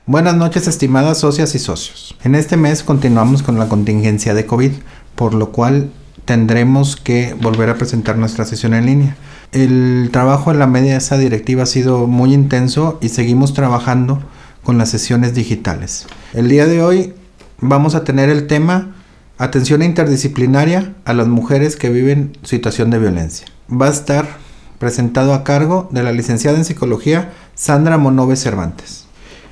Buenas noches, estimadas socias y socios. En este mes continuamos con la contingencia de COVID, por lo cual tendremos que volver a presentar nuestra sesión en línea. El trabajo en la mesa directiva ha sido muy intenso y seguimos trabajando con las sesiones digitales. El día de hoy vamos a tener el tema Atención interdisciplinaria a las mujeres que viven situación de violencia. Va a estar presentado a cargo de la licenciada en Psicología Sandra Monove Cervantes.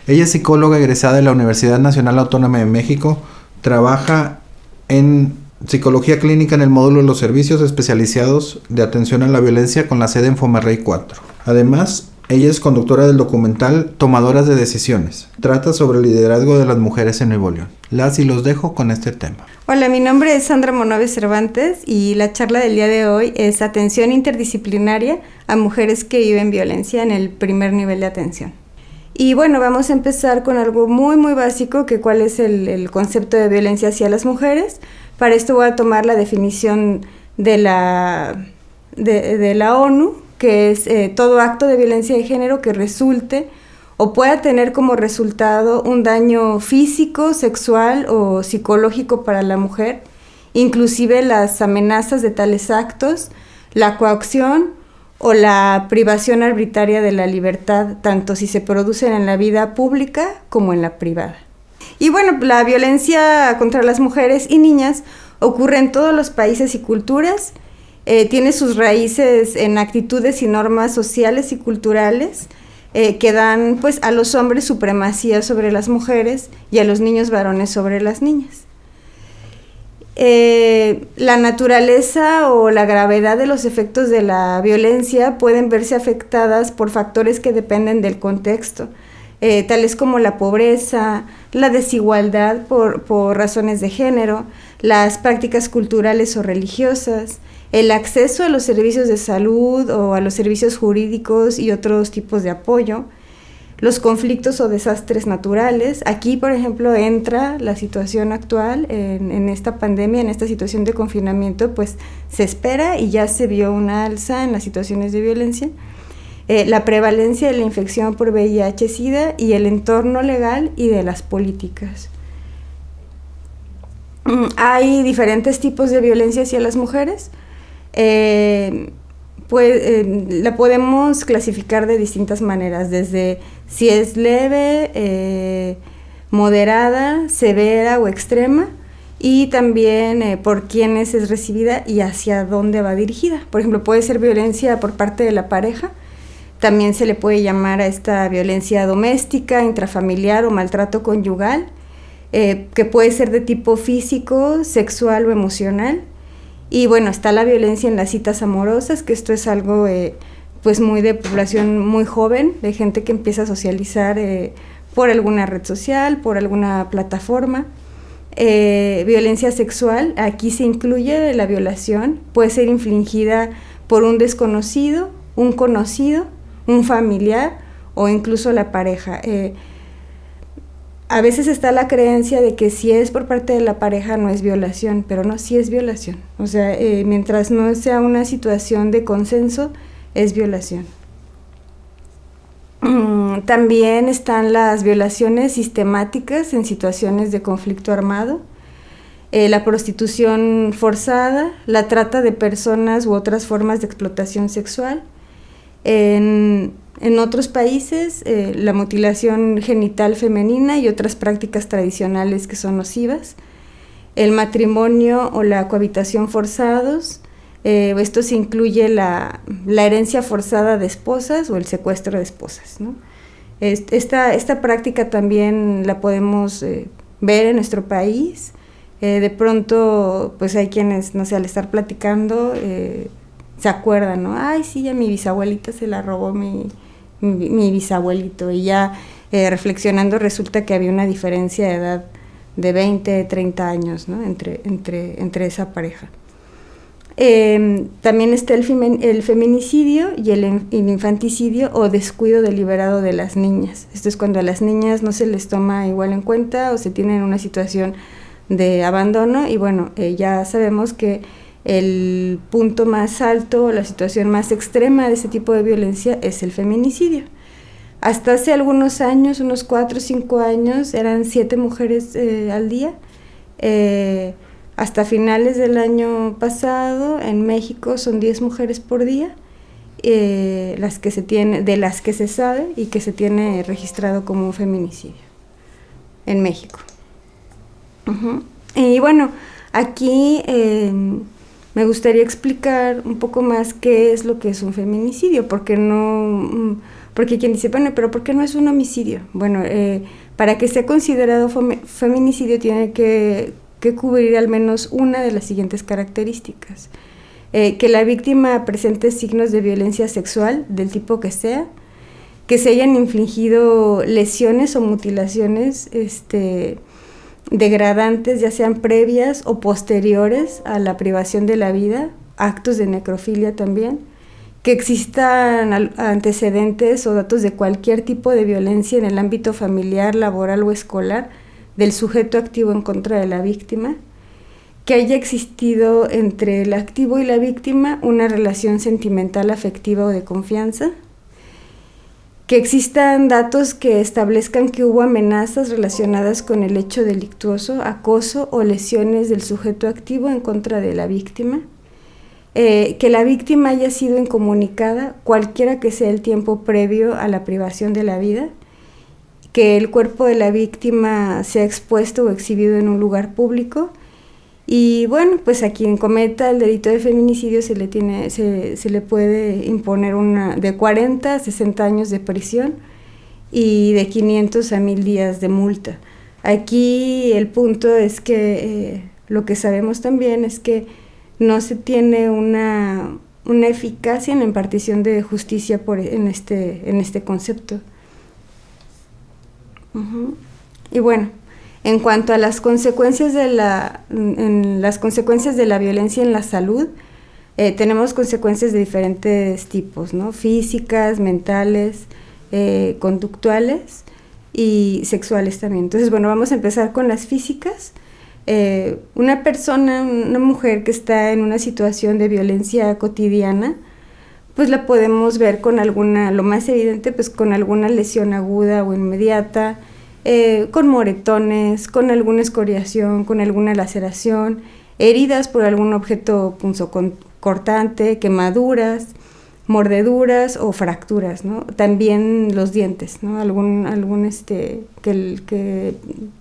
Ella es psicóloga egresada de la Universidad Nacional Autónoma de México, trabaja en psicología clínica en el módulo de los servicios especializados de atención a la violencia con la sede en Fomarrey 4. Además, ella es conductora del documental Tomadoras de Decisiones. Trata sobre el liderazgo de las mujeres en Nuevo León. Las y los dejo con este tema. Hola, mi nombre es Sandra Monove Cervantes y la charla del día de hoy es Atención interdisciplinaria a mujeres que viven violencia en el primer nivel de atención. Y bueno, vamos a empezar con algo muy básico, que cuál es el concepto de violencia hacia las mujeres. Para esto voy a tomar la definición de la ONU, que es todo acto de violencia de género que resulte o pueda tener como resultado un daño físico, sexual o psicológico para la mujer, inclusive las amenazas de tales actos, la coacción o la privación arbitraria de la libertad, tanto si se producen en la vida pública como en la privada. Y bueno, la violencia contra las mujeres y niñas ocurre en todos los países y culturas, tiene sus raíces en actitudes y normas sociales y culturales que dan pues a los hombres supremacía sobre las mujeres y a los niños varones sobre las niñas. La naturaleza o la gravedad de los efectos de la violencia pueden verse afectadas por factores que dependen del contexto, tales como la pobreza, la desigualdad por razones de género, las prácticas culturales o religiosas, el acceso a los servicios de salud o a los servicios jurídicos y otros tipos de apoyo, los conflictos o desastres naturales. Aquí, por ejemplo, entra la situación actual en esta pandemia, en esta situación de confinamiento, pues se espera y ya se vio una alza en las situaciones de violencia. La prevalencia de la infección por VIH-Sida y el entorno legal y de las políticas. Hay diferentes tipos de violencia hacia las mujeres. La podemos clasificar de distintas maneras, desde si es leve, moderada, severa o extrema, y también por quiénes es recibida y hacia dónde va dirigida. Por ejemplo, puede ser violencia por parte de la pareja, también se le puede llamar a esta violencia doméstica, intrafamiliar o maltrato conyugal, que puede ser de tipo físico, sexual o emocional. Y bueno, está la violencia en las citas amorosas, que esto es algo pues muy de población muy joven, de gente que empieza a socializar por alguna red social, por alguna plataforma. Violencia sexual, aquí se incluye la violación, puede ser infligida por un desconocido, un conocido, un familiar o incluso la pareja. A veces está la creencia de que si es por parte de la pareja no es violación, pero no, sí es violación. O sea, mientras no sea una situación de consenso, es violación. También están las violaciones sistemáticas en situaciones de conflicto armado, la prostitución forzada, la trata de personas u otras formas de explotación sexual. En otros países, la mutilación genital femenina y otras prácticas tradicionales que son nocivas, el matrimonio o la cohabitación forzados, esto se incluye la herencia forzada de esposas o el secuestro de esposas, ¿no? Esta práctica también la podemos ver en nuestro país. De pronto, pues hay quienes, no sé, al estar platicando, se acuerdan, ¿no? Ay, sí, a mi bisabuelita se la robó mi bisabuelito, y ya reflexionando resulta que había una diferencia de edad de 20, 30 años, ¿no? entre esa pareja. También está el feminicidio y el infanticidio o descuido deliberado de las niñas. Esto es cuando a las niñas no se les toma igual en cuenta o se tienen en una situación de abandono, y bueno, ya sabemos que el punto más alto, la situación más extrema de este tipo de violencia es el feminicidio. Hasta hace algunos años, unos 4 o 5 años, eran 7 mujeres al día. Hasta finales del año pasado, en México son 10 mujeres por día, de las que se sabe y que se tiene registrado como un feminicidio en México. Y bueno, aquí me gustaría explicar un poco más qué es lo que es un feminicidio, porque quien dice, bueno, pero ¿por qué no es un homicidio? Bueno, para que sea considerado feminicidio tiene que cubrir al menos una de las siguientes características. Que la víctima presente signos de violencia sexual, del tipo que sea, que se hayan infligido lesiones o mutilaciones degradantes, ya sean previas o posteriores a la privación de la vida, actos de necrofilia también, que existan antecedentes o datos de cualquier tipo de violencia en el ámbito familiar, laboral o escolar del sujeto activo en contra de la víctima, que haya existido entre el activo y la víctima una relación sentimental, afectiva o de confianza, que existan datos que establezcan que hubo amenazas relacionadas con el hecho delictuoso, acoso o lesiones del sujeto activo en contra de la víctima, que la víctima haya sido incomunicada, cualquiera que sea el tiempo previo a la privación de la vida, que el cuerpo de la víctima sea expuesto o exhibido en un lugar público. Y bueno, pues a quien cometa el delito de feminicidio se le puede imponer de 40 a 60 años de prisión y de 500 a 1000 días de multa. Aquí el punto es que lo que sabemos también es que no se tiene una eficacia en la impartición de justicia en este concepto. Y bueno, en cuanto a las consecuencias de la violencia en la salud, tenemos consecuencias de diferentes tipos, ¿no? Físicas, mentales, conductuales y sexuales también. Entonces, bueno, vamos a empezar con las físicas. Una mujer que está en una situación de violencia cotidiana, pues la podemos ver con lo más evidente, pues con alguna lesión aguda o inmediata, con moretones, con alguna escoriación, con alguna laceración, heridas por algún objeto punzocortante, quemaduras, mordeduras o fracturas, ¿no? También los dientes, ¿no? Que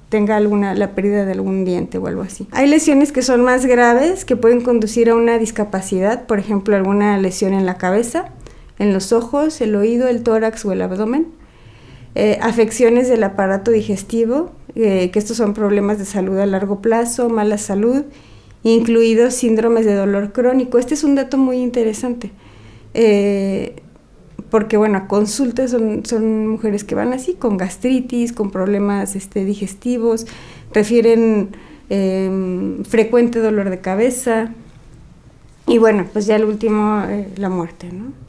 tenga la pérdida de algún diente o algo así. Hay lesiones que son más graves, que pueden conducir a una discapacidad, por ejemplo, alguna lesión en la cabeza, en los ojos, el oído, el tórax o el abdomen. Afecciones del aparato digestivo, que estos son problemas de salud a largo plazo, mala salud, incluidos síndromes de dolor crónico. Este es un dato muy interesante, porque bueno, a consulta son mujeres que van así, con gastritis, con problemas digestivos, refieren frecuente dolor de cabeza, y bueno, pues ya el último, la muerte, ¿no?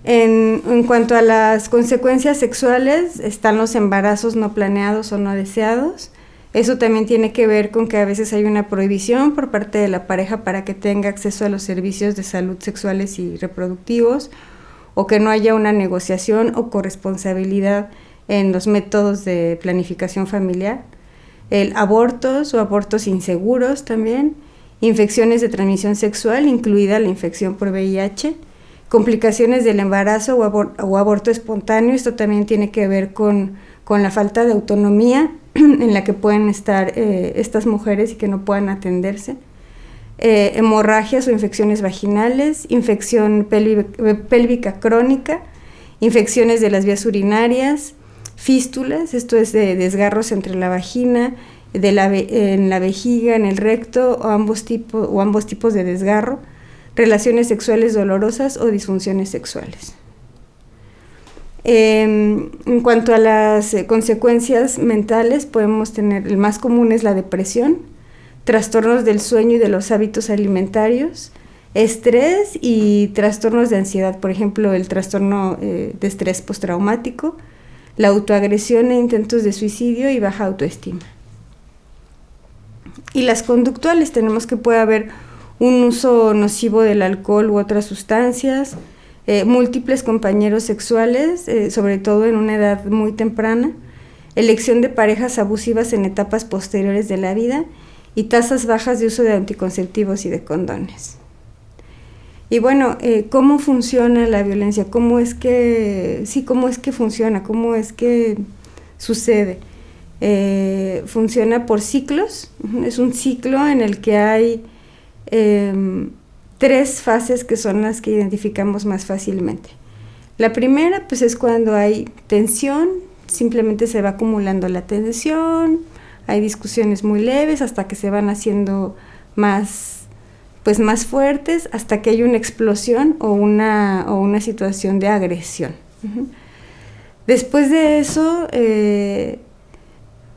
En cuanto a las consecuencias sexuales, están los embarazos no planeados o no deseados. Eso también tiene que ver con que a veces hay una prohibición por parte de la pareja para que tenga acceso a los servicios de salud sexuales y reproductivos, o que no haya una negociación o corresponsabilidad en los métodos de planificación familiar. Abortos o abortos inseguros también, infecciones de transmisión sexual, incluida la infección por VIH, complicaciones del embarazo o aborto espontáneo. Esto también tiene que ver con la falta de autonomía en la que pueden estar estas mujeres y que no puedan atenderse. Hemorragias o infecciones vaginales, infección pélvica crónica, infecciones de las vías urinarias, fístulas, esto es de desgarros entre la vagina, en la vejiga, en el recto, o ambos tipos de desgarro, relaciones sexuales dolorosas o disfunciones sexuales. En cuanto a las consecuencias mentales, podemos tener, el más común es la depresión, trastornos del sueño y de los hábitos alimentarios, estrés y trastornos de ansiedad, por ejemplo, el trastorno de estrés postraumático, la autoagresión e intentos de suicidio y baja autoestima. Y las conductuales, tenemos que puede haber un uso nocivo del alcohol u otras sustancias, múltiples compañeros sexuales, sobre todo en una edad muy temprana, elección de parejas abusivas en etapas posteriores de la vida y tasas bajas de uso de anticonceptivos y de condones. Y bueno, ¿cómo funciona la violencia? ¿Cómo es que funciona? ¿Cómo es que sucede? Funciona por ciclos. Es un ciclo en el que hay 3 fases que son las que identificamos más fácilmente. La primera, pues, es cuando hay tensión, simplemente se va acumulando la tensión, hay discusiones muy leves hasta que se van haciendo más fuertes, hasta que hay una explosión o una situación de agresión. Después de eso,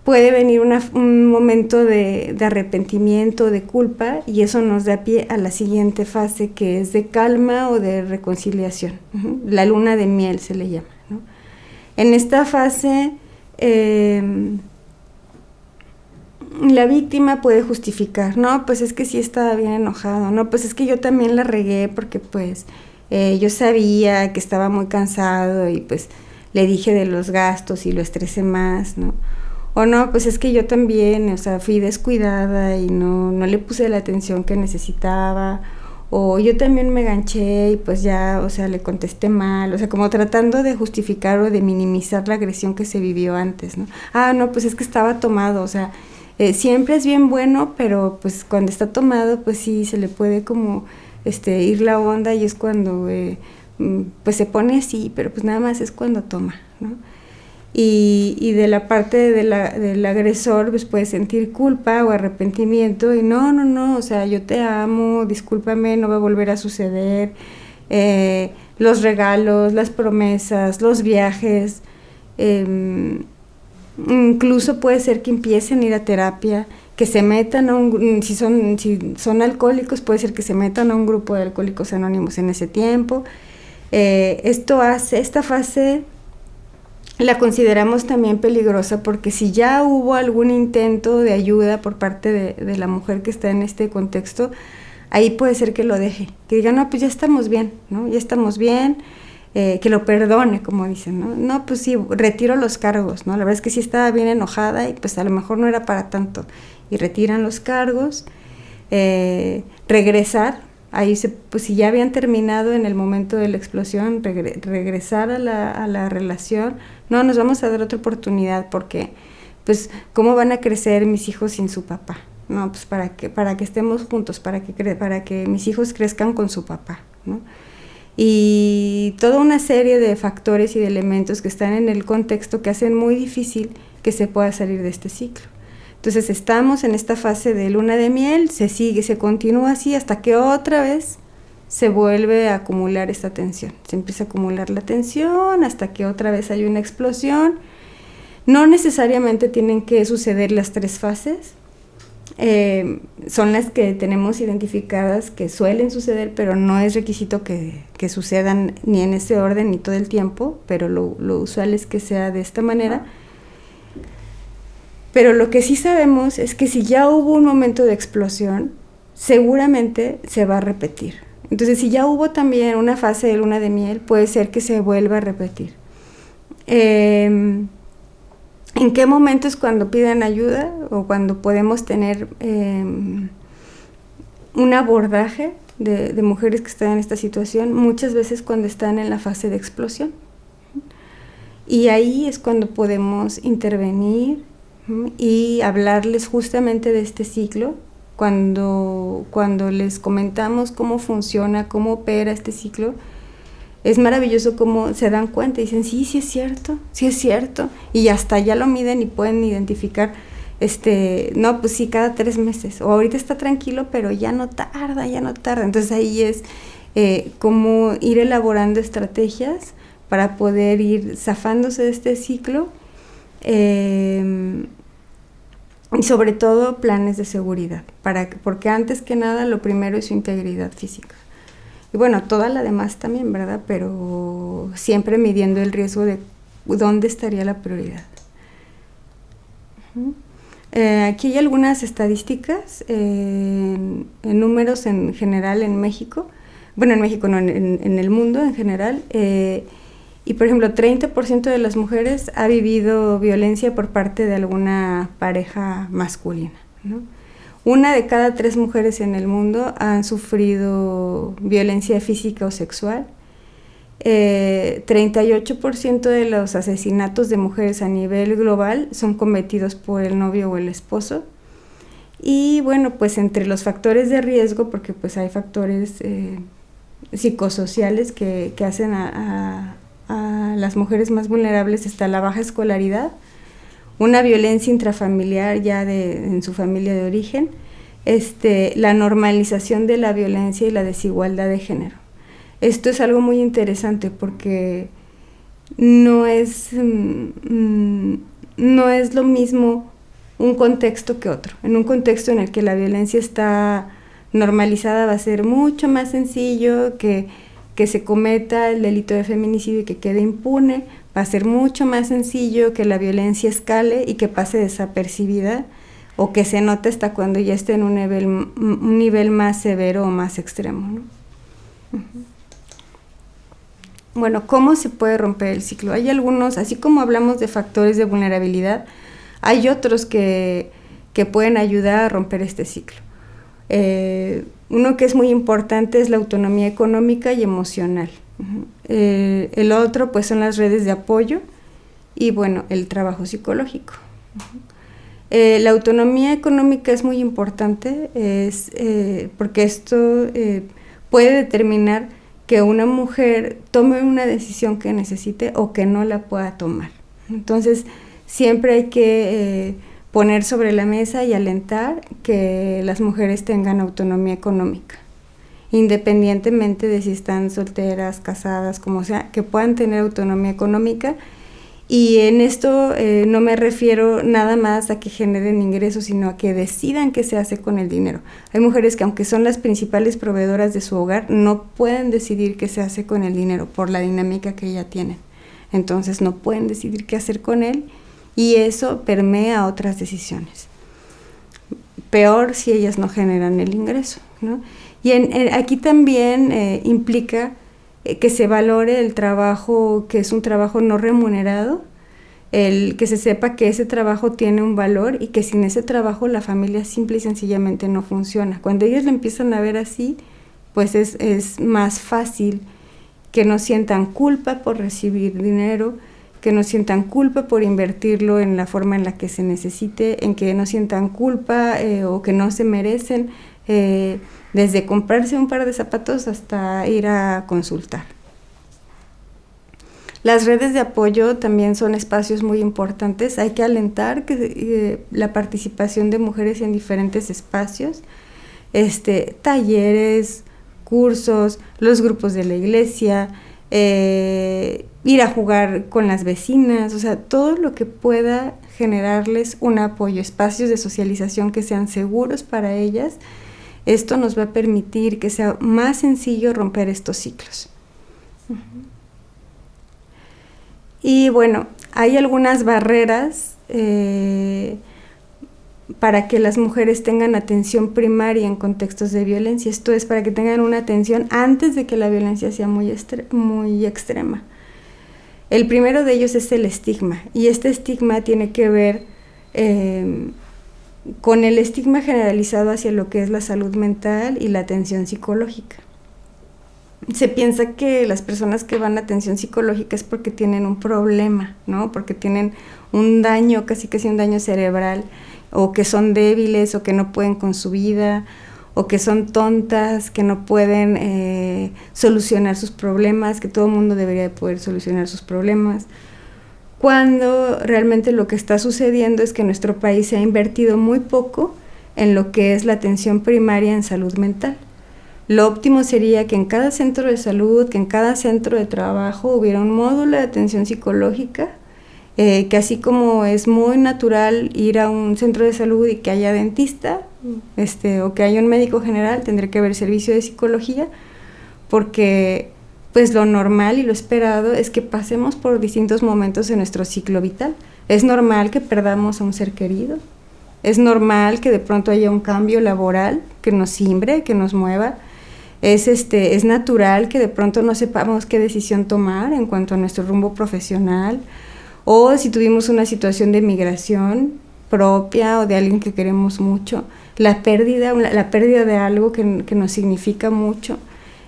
puede venir un momento de arrepentimiento, de culpa, y eso nos da pie a la siguiente fase, que es de calma o de reconciliación. La luna de miel se le llama, ¿no? En esta fase, la víctima puede justificar, no, pues es que sí estaba bien enojado, no, pues es que yo también la regué porque pues yo sabía que estaba muy cansado y pues le dije de los gastos y lo estresé más, ¿no? O no, pues es que yo también, o sea, fui descuidada y no le puse la atención que necesitaba, o yo también me ganché y pues ya, o sea, le contesté mal, o sea, como tratando de justificar o de minimizar la agresión que se vivió antes, ¿no? Ah, no, pues es que estaba tomado, o sea, siempre es bien bueno, pero pues cuando está tomado, pues sí, se le puede como ir la onda y es cuando pues se pone así, pero pues nada más es cuando toma, ¿no? Y de la parte del agresor, pues puede sentir culpa o arrepentimiento y no, o sea, yo te amo, discúlpame, no va a volver a suceder. Los regalos, las promesas, los viajes, incluso puede ser que empiecen a ir a terapia, que se metan si son alcohólicos, puede ser que se metan a un grupo de alcohólicos anónimos en ese tiempo. Esta fase la consideramos también peligrosa porque si ya hubo algún intento de ayuda por parte de la mujer que está en este contexto, ahí puede ser que lo deje, que diga, no, pues ya estamos bien, ¿no? Ya estamos bien, que lo perdone, como dicen, ¿no? No, pues sí, retiro los cargos, ¿no? La verdad es que sí estaba bien enojada y pues a lo mejor no era para tanto. Y retiran los cargos, regresar, ahí pues si ya habían terminado en el momento de la explosión, regresar a la relación, no, nos vamos a dar otra oportunidad porque, pues, ¿cómo van a crecer mis hijos sin su papá? No, pues para que estemos juntos, para que mis hijos crezcan con su papá, ¿no? Y toda una serie de factores y de elementos que están en el contexto que hacen muy difícil que se pueda salir de este ciclo. Entonces estamos en esta fase de luna de miel, se continúa así hasta que otra vez se vuelve a acumular esta tensión. Se empieza a acumular la tensión hasta que otra vez hay una explosión. No necesariamente tienen que suceder las 3 fases. Son las que tenemos identificadas que suelen suceder, pero no es requisito que sucedan ni en ese orden ni todo el tiempo, pero lo usual es que sea de esta manera. Pero lo que sí sabemos es que si ya hubo un momento de explosión, seguramente se va a repetir. Entonces, si ya hubo también una fase de luna de miel, puede ser que se vuelva a repetir. ¿En qué momento es cuando piden ayuda o cuando podemos tener un abordaje de mujeres que están en esta situación? Muchas veces cuando están en la fase de explosión. Y ahí es cuando podemos intervenir y hablarles justamente de este ciclo. Cuando les comentamos cómo funciona, cómo opera este ciclo, es maravilloso cómo se dan cuenta y dicen, sí es cierto, y hasta ya lo miden y pueden identificar, no, pues sí, cada 3 meses, o ahorita está tranquilo, pero ya no tarda, entonces ahí es cómo ir elaborando estrategias para poder ir zafándose de este ciclo, y sobre todo planes de seguridad, porque antes que nada lo primero es su integridad física. Y bueno, toda la demás también, ¿verdad? Pero siempre midiendo el riesgo de dónde estaría la prioridad. Aquí hay algunas estadísticas, en números en general en México, bueno, en México no, en el mundo en general, y por ejemplo 30% de las mujeres ha vivido violencia por parte de alguna pareja masculina, ¿no? 1 de cada 3 mujeres en el mundo han sufrido violencia física o sexual. 38% de los asesinatos de mujeres a nivel global son cometidos por el novio o el esposo. Y bueno, pues entre los factores de riesgo, porque pues hay factores psicosociales que hacen a las mujeres más vulnerables, está la baja escolaridad, una violencia intrafamiliar ya en su familia de origen, la normalización de la violencia y la desigualdad de género. Esto es algo muy interesante porque no es lo mismo un contexto que otro. En un contexto en el que la violencia está normalizada va a ser mucho más sencillo que se cometa el delito de feminicidio y que quede impune, va a ser mucho más sencillo que la violencia escale y que pase desapercibida o que se note hasta cuando ya esté en un nivel más severo o más extremo, ¿no? Uh-huh. Bueno, ¿cómo se puede romper el ciclo? Hay algunos, así como hablamos de factores de vulnerabilidad, hay otros que pueden ayudar a romper este ciclo. Uno que es muy importante es la autonomía económica y emocional. El otro pues son las redes de apoyo y bueno, el trabajo psicológico. La autonomía económica es muy importante, porque esto puede determinar que una mujer tome una decisión que necesite o que no la pueda tomar. Entonces, siempre hay que poner sobre la mesa y alentar que las mujeres tengan autonomía económica, independientemente de si están solteras, casadas, como sea, que puedan tener autonomía económica. Y en esto no me refiero nada más a que generen ingresos, sino a que decidan qué se hace con el dinero. Hay mujeres que, aunque son las principales proveedoras de su hogar, no pueden decidir qué se hace con el dinero por la dinámica que ya tienen. Entonces no pueden decidir qué hacer con él y eso permea otras decisiones. Peor si ellas no generan el ingreso, ¿no? Y aquí también implica que se valore el trabajo, que es un trabajo no remunerado, que se sepa que ese trabajo tiene un valor y que sin ese trabajo la familia simple y sencillamente no funciona. Cuando ellos lo empiezan a ver así, pues es más fácil que no sientan culpa por recibir dinero, que no sientan culpa por invertirlo en la forma en la que se necesite, en que no sientan culpa o que no se merecen, desde comprarse un par de zapatos hasta ir a consultar. Las redes de apoyo también son espacios muy importantes. Hay que alentar la participación de mujeres en diferentes espacios, talleres, cursos, los grupos de la iglesia, ir a jugar con las vecinas, o sea, todo lo que pueda generarles un apoyo, espacios de socialización que sean seguros para ellas. Esto nos va a permitir que sea más sencillo romper estos ciclos. Uh-huh. Y bueno, hay algunas barreras para que las mujeres tengan atención primaria en contextos de violencia. Esto es para que tengan una atención antes de que la violencia sea muy extrema. El primero de ellos es el estigma, y este estigma tiene que ver con el estigma generalizado hacia lo que es la salud mental y la atención psicológica. Se piensa que las personas que van a atención psicológica es porque tienen un problema, ¿no? Porque tienen un daño, casi un daño cerebral, o que son débiles, o que no pueden con su vida, o que son tontas, que no pueden solucionar sus problemas, que todo el mundo debería de poder solucionar sus problemas. Cuando realmente lo que está sucediendo es que nuestro país se ha invertido muy poco en lo que es la atención primaria en salud mental. Lo óptimo sería que en cada centro de salud, que en cada centro de trabajo hubiera un módulo de atención psicológica, que así como es muy natural ir a un centro de salud y que haya dentista, o que haya un médico general, tendría que haber servicio de psicología, porque pues lo normal y lo esperado es que pasemos por distintos momentos en nuestro ciclo vital. Es normal que perdamos a un ser querido, es normal que de pronto haya un cambio laboral que nos cimbre, que nos mueva, Es natural que de pronto no sepamos qué decisión tomar en cuanto a nuestro rumbo profesional, o si tuvimos una situación de migración propia o de alguien que queremos mucho, la pérdida de algo que nos significa mucho,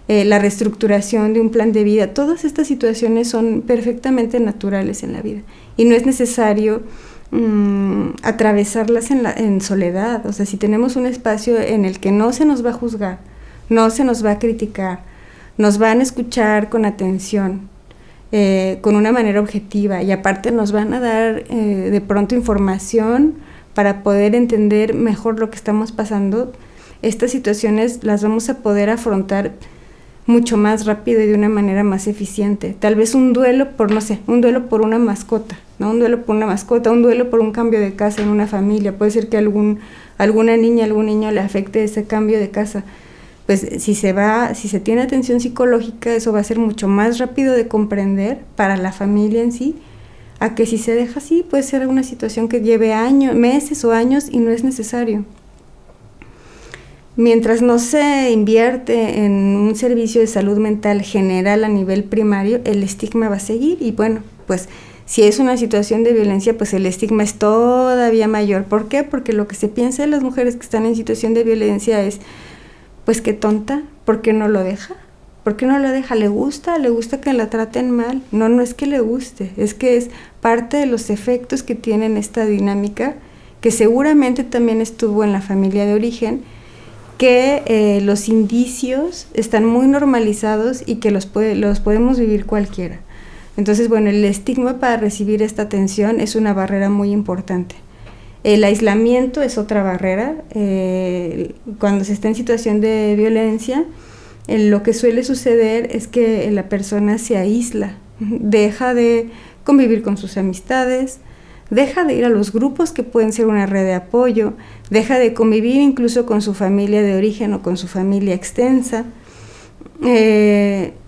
la reestructuración de un plan de vida. Todas estas situaciones son perfectamente naturales en la vida y no es necesario atravesarlas en soledad. O sea, si tenemos un espacio en el que no se nos va a juzgar, no se nos va a criticar, nos van a escuchar con atención, con una manera objetiva, y aparte nos van a dar de pronto información para poder entender mejor lo que estamos pasando, estas situaciones las vamos a poder afrontar mucho más rápido y de una manera más eficiente. Tal vez un duelo por una mascota, ¿no? Un duelo por una mascota, un duelo por un cambio de casa en una familia. Puede ser que alguna niña, algún niño le afecte ese cambio de casa. Pues si se tiene atención psicológica, eso va a ser mucho más rápido de comprender para la familia en sí, a que si se deja así, puede ser una situación que lleve meses o años y no es necesario. Mientras no se invierte en un servicio de salud mental general a nivel primario, el estigma va a seguir, y bueno, pues si es una situación de violencia, pues el estigma es todavía mayor. ¿Por qué? Porque lo que se piensa de las mujeres que están en situación de violencia es, pues qué tonta, ¿por qué no lo deja? ¿Por qué no lo deja? ¿Le gusta que la traten mal? No es que le guste, es que es parte de los efectos que tienen esta dinámica, que seguramente también estuvo en la familia de origen, que los indicios están muy normalizados y que los podemos vivir cualquiera. Entonces, bueno, el estigma para recibir esta atención es una barrera muy importante. El aislamiento es otra barrera. Cuando se está en situación de violencia, lo que suele suceder es que la persona se aísla, deja de convivir con sus amistades, deja de ir a los grupos que pueden ser una red de apoyo, deja de convivir incluso con su familia de origen o con su familia extensa,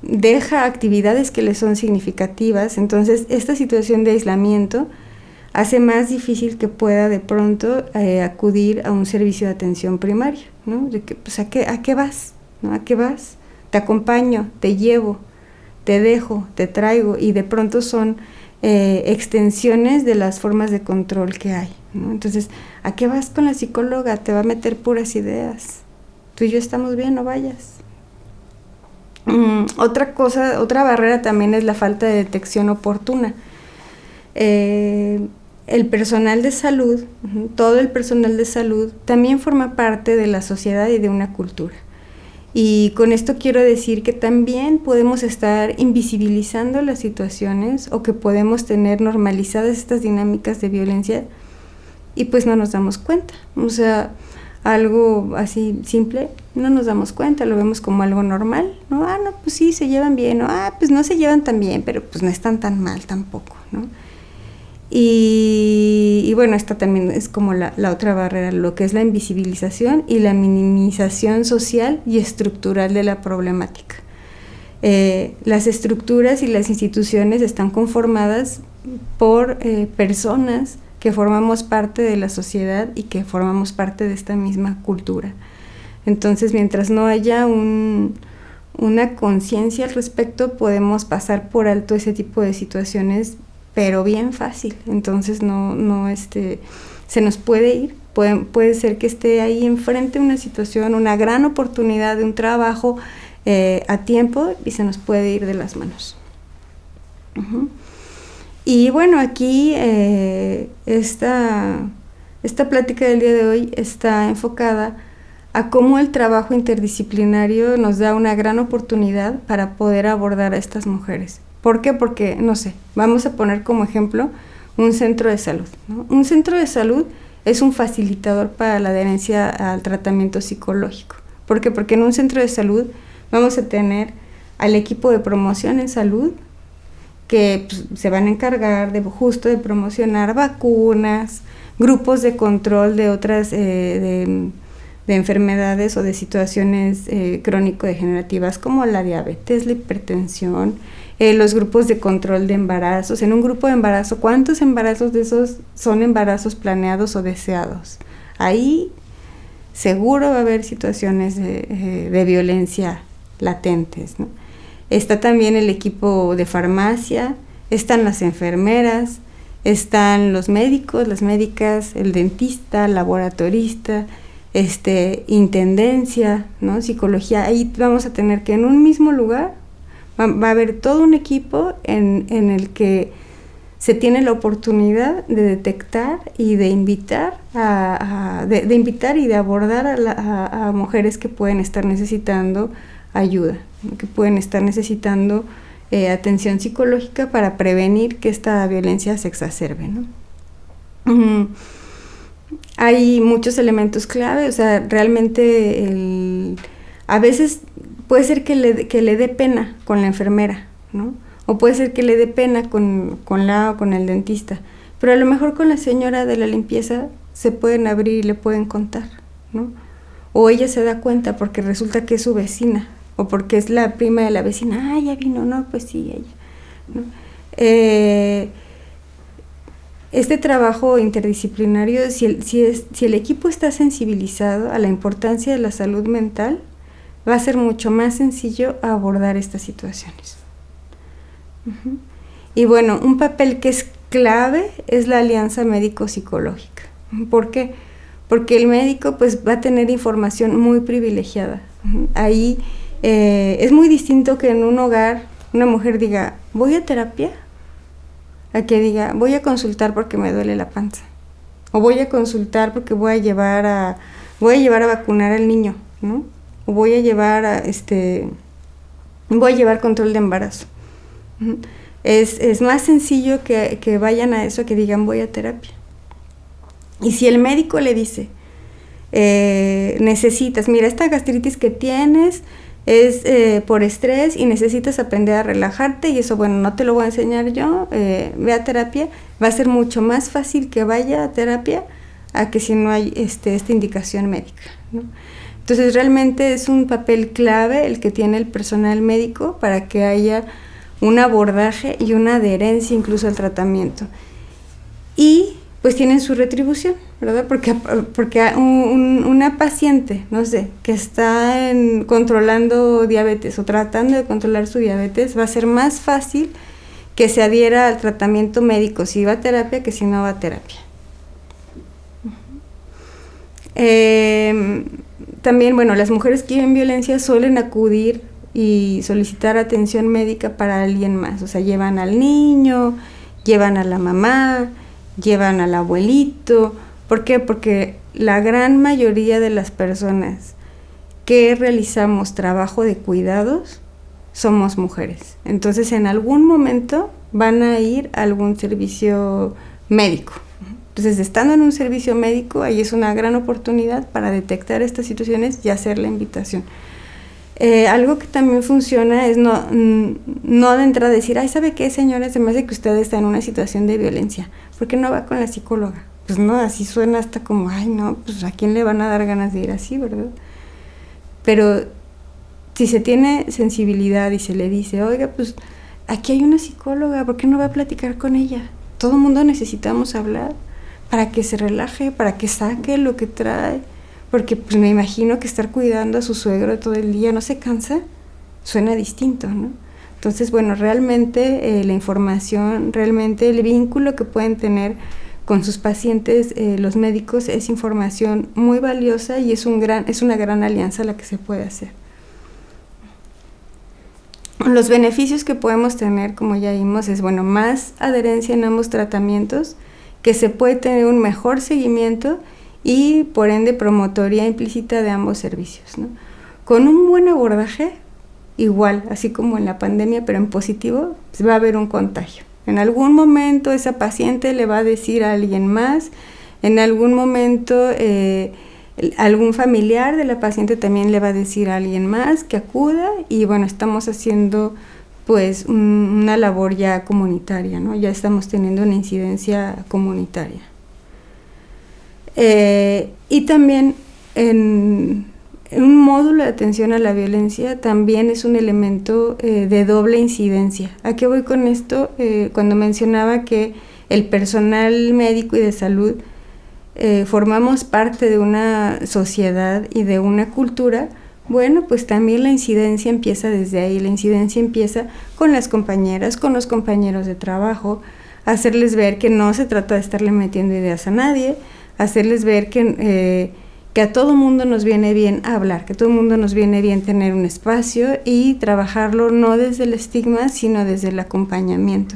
deja actividades que le son significativas. Entonces, esta situación de aislamiento hace más difícil que pueda de pronto acudir a un servicio de atención primaria, ¿no? De que, pues, ¿a qué vas? ¿No? ¿A qué vas? Te acompaño, te llevo, te dejo, te traigo, y de pronto son extensiones de las formas de control que hay, ¿no? Entonces, ¿a qué vas con la psicóloga? Te va a meter puras ideas. Tú y yo estamos bien, no vayas. Otra barrera también es la falta de detección oportuna. El personal de salud, todo el personal de salud también forma parte de la sociedad y de una cultura. Y con esto quiero decir que también podemos estar invisibilizando las situaciones, o que podemos tener normalizadas estas dinámicas de violencia y pues no nos damos cuenta. O sea, algo así simple, no nos damos cuenta, lo vemos como algo normal, ¿no? No, pues sí, se llevan bien, ¿no? Pues no se llevan tan bien, pero pues no están tan mal tampoco, ¿no? Y bueno, esta también es como la otra barrera, lo que es la invisibilización y la minimización social y estructural de la problemática. Las estructuras y las instituciones están conformadas por personas que formamos parte de la sociedad y que formamos parte de esta misma cultura. Entonces, mientras no haya una conciencia al respecto, podemos pasar por alto ese tipo de situaciones, pero bien fácil. Entonces se nos puede ir, puede ser que esté ahí enfrente una situación, una gran oportunidad de un trabajo a tiempo, y se nos puede ir de las manos. Y bueno, aquí esta plática del día de hoy está enfocada a cómo el trabajo interdisciplinario nos da una gran oportunidad para poder abordar a estas mujeres. ¿Por qué? Porque, no sé, vamos a poner como ejemplo un centro de salud, ¿no? Un centro de salud es un facilitador para la adherencia al tratamiento psicológico. ¿Por qué? Porque en un centro de salud vamos a tener al equipo de promoción en salud, que pues, se van a encargar de promocionar vacunas, grupos de control de otras de enfermedades o de situaciones crónico-degenerativas como la diabetes, la hipertensión, los grupos de control de embarazos. En un grupo de embarazo, ¿cuántos embarazos de esos son embarazos planeados o deseados? Ahí seguro va a haber situaciones de violencia latentes, ¿no? Está también el equipo de farmacia, están las enfermeras, están los médicos, las médicas, el dentista, laboratorista, intendencia, ¿no? Psicología. Ahí vamos a tener que en un mismo lugar va a haber todo un equipo en el que se tiene la oportunidad de detectar y de invitar de invitar y de abordar a mujeres que pueden estar necesitando ayuda, ¿no? Que pueden estar necesitando atención psicológica para prevenir que esta violencia se exacerbe, ¿no? Hay muchos elementos clave, o sea, realmente a veces puede ser que le dé pena con la enfermera, ¿no? O puede ser que le dé pena con el dentista, pero a lo mejor con la señora de la limpieza se pueden abrir y le pueden contar, ¿no? O ella se da cuenta porque resulta que es su vecina, o porque es la prima de la vecina, ya vino, no, pues sí, ella, ¿no? Este trabajo interdisciplinario, si el equipo está sensibilizado a la importancia de la salud mental, va a ser mucho más sencillo abordar estas situaciones. Y bueno, un papel que es clave es la alianza médico-psicológica. ¿Por qué? Porque el médico pues va a tener información muy privilegiada. Ahí es muy distinto que en un hogar una mujer diga, voy a terapia, a que diga, voy a consultar porque me duele la panza, o voy a consultar porque voy a llevar a vacunar al niño, ¿no? O voy a llevar control de embarazo. Es más sencillo que vayan a eso, que digan voy a terapia. Y si el médico le dice, necesitas, mira, esta gastritis que tienes es por estrés y necesitas aprender a relajarte, y eso, bueno, no te lo voy a enseñar yo, ve a terapia, va a ser mucho más fácil que vaya a terapia a que si no hay esta indicación médica, ¿no? Entonces realmente es un papel clave el que tiene el personal médico para que haya un abordaje y una adherencia incluso al tratamiento. Y pues tienen su retribución, ¿verdad? Porque una paciente, no sé, que está controlando diabetes o tratando de controlar su diabetes, va a ser más fácil que se adhiera al tratamiento médico si va a terapia que si no va a terapia. También, bueno, las mujeres que viven violencia suelen acudir y solicitar atención médica para alguien más, o sea, llevan al niño, llevan a la mamá, llevan al abuelito. ¿Por qué? Porque la gran mayoría de las personas que realizamos trabajo de cuidados somos mujeres. Entonces, en algún momento van a ir a algún servicio médico. Entonces, estando en un servicio médico, ahí es una gran oportunidad para detectar estas situaciones y hacer la invitación. Algo que también funciona es no de entrada decir, ay, ¿sabe qué, señora? Se me hace que usted está en una situación de violencia. ¿Por qué no va con la psicóloga? Pues no, así suena hasta como, ay, no, pues ¿a quién le van a dar ganas de ir así, verdad? Pero si se tiene sensibilidad y se le dice, oiga, pues aquí hay una psicóloga, ¿por qué no va a platicar con ella? Todo el mundo necesitamos hablar para que se relaje, para que saque lo que trae. Porque pues me imagino que estar cuidando a su suegro todo el día, ¿no se cansa? Suena distinto, ¿no? Entonces, bueno, realmente la información, realmente el vínculo que pueden tener con sus pacientes los médicos es información muy valiosa y es una gran alianza la que se puede hacer. Los beneficios que podemos tener, como ya vimos, es, bueno, más adherencia en ambos tratamientos, que se puede tener un mejor seguimiento y por ende promotoría implícita de ambos servicios, ¿no? Con un buen abordaje, igual, así como en la pandemia, pero en positivo, pues va a haber un contagio. En algún momento esa paciente le va a decir a alguien más, en algún momento algún familiar de la paciente también le va a decir a alguien más que acuda, y bueno, estamos haciendo pues una labor ya comunitaria, ¿no? Ya estamos teniendo una incidencia comunitaria. Y también en un módulo de atención a la violencia también es un elemento de doble incidencia. ¿A qué voy con esto? Cuando mencionaba que el personal médico y de salud formamos parte de una sociedad y de una cultura, Bueno, pues también la incidencia empieza desde ahí, la incidencia empieza con las compañeras, con los compañeros de trabajo, hacerles ver que no se trata de estarle metiendo ideas a nadie, hacerles ver que a todo mundo nos viene bien hablar, que a todo mundo nos viene bien tener un espacio y trabajarlo no desde el estigma, sino desde el acompañamiento.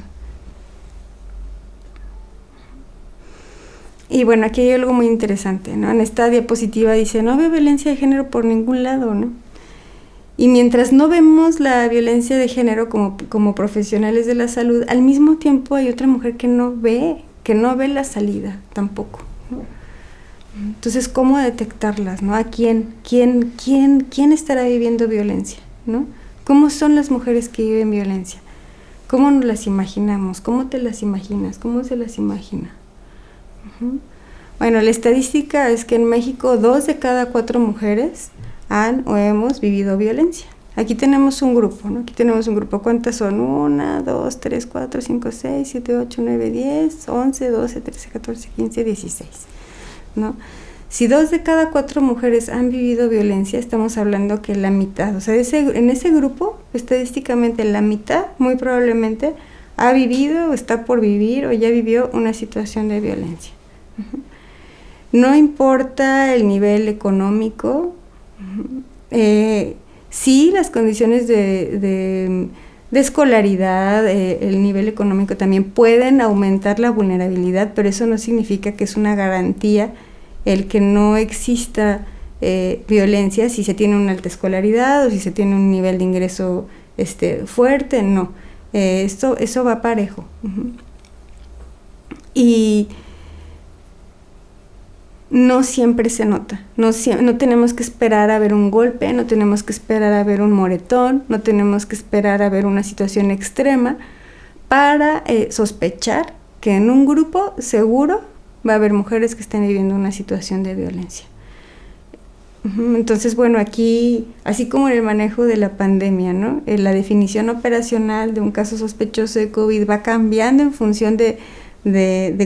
Y bueno, aquí hay algo muy interesante, ¿no? En esta diapositiva dice, no veo violencia de género por ningún lado, ¿no? Y mientras no vemos la violencia de género como profesionales de la salud, al mismo tiempo hay otra mujer que no ve la salida tampoco, ¿no? Entonces, ¿cómo detectarlas, no? ¿A quién estará viviendo violencia, no? ¿Cómo son las mujeres que viven violencia? ¿Cómo nos las imaginamos? ¿Cómo te las imaginas? ¿Cómo se las imagina? Bueno, la estadística es que en México 2 de cada 4 mujeres han o hemos vivido violencia. Aquí tenemos un grupo, ¿no? Aquí tenemos un grupo. ¿Cuántas son? 1, 2, 3, 4, 5, 6, 7, 8, 9, 10, 11, 12, 13, 14, 15, 16, ¿no? Si 2 de cada 4 mujeres han vivido violencia, estamos hablando que la mitad, o sea, en ese grupo, estadísticamente la mitad, muy probablemente, ha vivido o está por vivir o ya vivió una situación de violencia. No importa el nivel económico, sí las condiciones de escolaridad, el nivel económico también pueden aumentar la vulnerabilidad, pero eso no significa que es una garantía el que no exista violencia si se tiene una alta escolaridad o si se tiene un nivel de ingreso fuerte, no. Eso va parejo. Y no siempre se nota, no tenemos que esperar a ver un golpe, no tenemos que esperar a ver un moretón, no tenemos que esperar a ver una situación extrema para sospechar que en un grupo seguro va a haber mujeres que estén viviendo una situación de violencia. Entonces, bueno, aquí, así como en el manejo de la pandemia, ¿no? La definición operacional de un caso sospechoso de COVID va cambiando en función de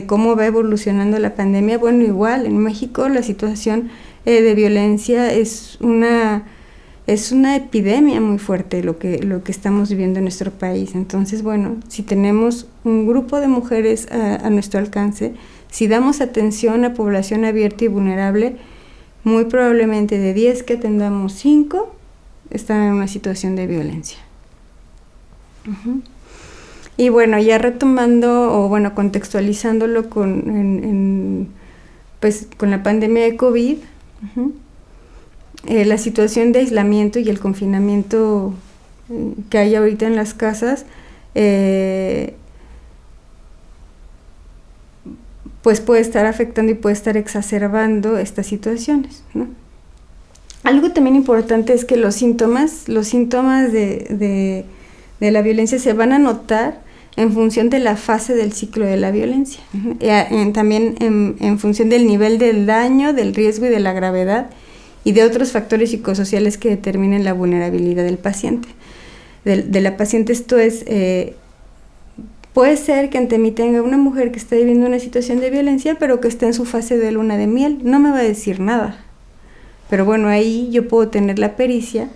cómo va evolucionando la pandemia. Bueno, igual, en México la situación de violencia es una epidemia muy fuerte lo que estamos viviendo en nuestro país. Entonces, bueno, si tenemos un grupo de mujeres a nuestro alcance, si damos atención a población abierta y vulnerable, muy probablemente de 10 que atendamos, 5 están en una situación de violencia. Y bueno, ya retomando o bueno, contextualizándolo con la pandemia de COVID, la situación de aislamiento y el confinamiento que hay ahorita en las casas, pues puede estar afectando y puede estar exacerbando estas situaciones, ¿no? Algo también importante es que los síntomas de la violencia se van a notar en función de la fase del ciclo de la violencia, también en función del nivel del daño, del riesgo y de la gravedad y de otros factores psicosociales que determinen la vulnerabilidad del paciente. De la paciente, esto es, puede ser que ante mí tenga una mujer que está viviendo una situación de violencia, pero que está en su fase de luna de miel, no me va a decir nada. Pero bueno, ahí yo puedo tener la pericia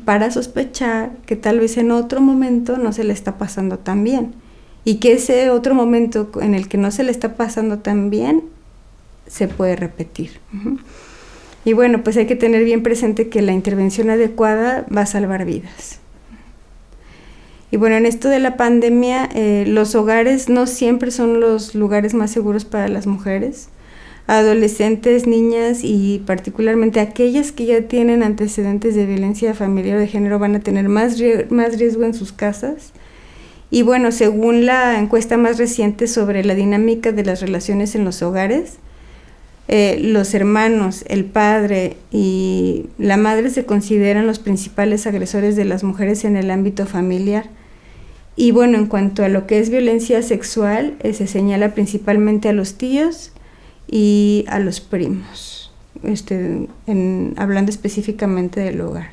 para sospechar que tal vez en otro momento no se le está pasando tan bien y que ese otro momento en el que no se le está pasando tan bien se puede repetir. Y bueno, pues hay que tener bien presente que la intervención adecuada va a salvar vidas. Y bueno, en esto de la pandemia, los hogares no siempre son los lugares más seguros para las mujeres. Adolescentes, niñas y particularmente aquellas que ya tienen antecedentes de violencia familiar o de género van a tener más riesgo en sus casas. Y bueno, según la encuesta más reciente sobre la dinámica de las relaciones en los hogares, los hermanos, el padre y la madre se consideran los principales agresores de las mujeres en el ámbito familiar. Y bueno, en cuanto a lo que es violencia sexual, se señala principalmente a los tíos y a los primos, hablando específicamente del hogar.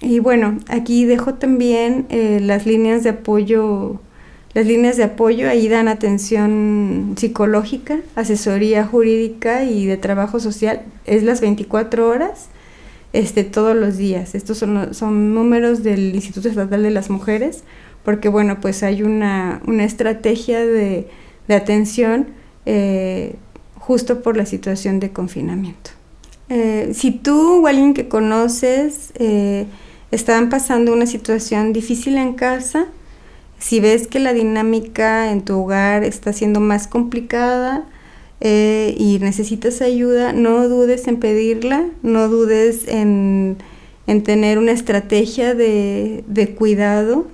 Y bueno, aquí dejo también las líneas de apoyo Las líneas de apoyo ahí dan atención psicológica, asesoría jurídica y de trabajo social. Es las 24 horas, todos los días. Estos son números del Instituto Estatal de las Mujeres, porque bueno, pues hay una estrategia de atención justo por la situación de confinamiento. Si tú o alguien que conoces están pasando una situación difícil en casa, si ves que la dinámica en tu hogar está siendo más complicada y necesitas ayuda, no dudes en pedirla, no dudes en tener una estrategia de cuidado.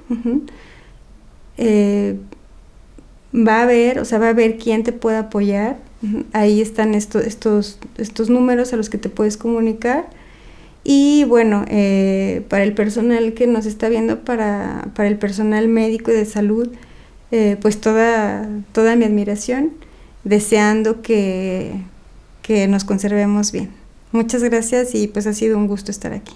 Va a haber quién te pueda apoyar. Ahí están estos números a los que te puedes comunicar. Y bueno, para el personal que nos está viendo, para el personal médico y de salud, pues toda mi admiración, deseando que nos conservemos bien. Muchas gracias y pues ha sido un gusto estar aquí.